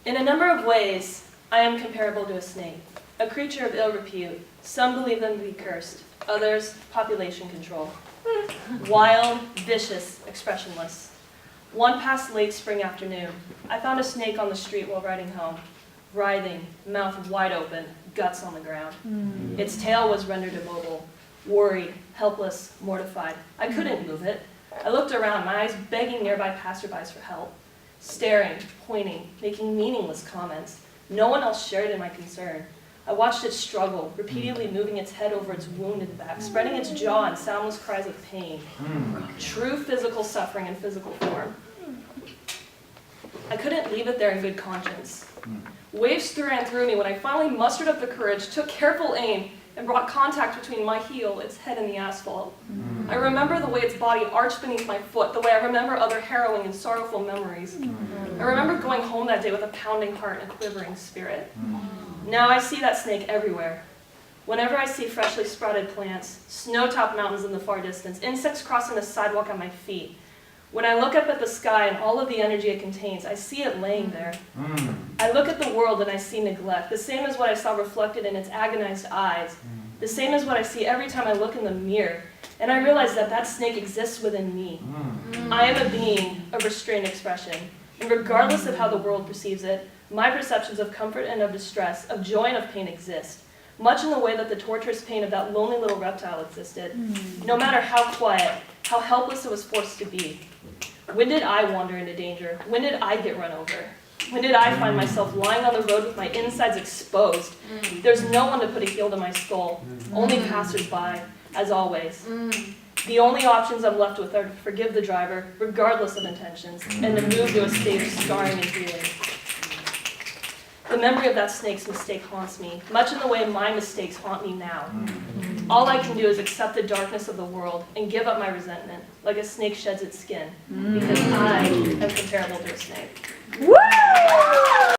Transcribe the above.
In a number of ways, I am comparable to a snake, a creature of ill repute. Some believe them to be cursed, others, population control. Wild, vicious, expressionless. One past late spring afternoon, I found a snake on the street while riding home, writhing, mouth wide open, guts on the ground. Its tail was rendered immobile, worried, helpless, mortified. I couldn't move it. I looked around, my eyes begging nearby passerbys for help, staring, pointing, making meaningless comments. No one else shared in my concern. I watched it struggle, repeatedly moving its head over its wounded back, spreading its jaw in soundless cries of pain. True physical suffering in physical form. I couldn't leave it there in good conscience. Waves ran through me when I finally mustered up the courage, took careful aim, and brought contact between my heel, its head, and the asphalt. I remember the way its body arched beneath my foot, the way I remember other harrowing and sorrowful memories. I remember going home that day with a pounding heart and a quivering spirit. Now I see that snake everywhere. Whenever I see freshly sprouted plants, snow-topped mountains in the far distance, insects crossing the sidewalk at my feet, when I look up at the sky and all of the energy it contains, I see it laying there. I look at the world and I see neglect, the same as what I saw reflected in its agonized eyes, the same as what I see every time I look in the mirror, and I realize that that snake exists within me. I am a being of restrained expression, and regardless of how the world perceives it, my perceptions of comfort and of distress, of joy and of pain exist, much in the way that the torturous pain of that lonely little reptile existed, no matter how quiet, how helpless it was forced to be. When did I wander into danger? When did I get run over? When did I find myself lying on the road with my insides exposed? There's no one to put a heel to my skull, only passers-by, as always. The only options I'm left with are to forgive the driver, regardless of intentions, and to move to a state of scarring and healing. The memory of that snake's mistake haunts me, much in the way my mistakes haunt me now. All I can do is accept the darkness of the world and give up my resentment, like a snake sheds its skin, because I am comparable to a snake. Woo!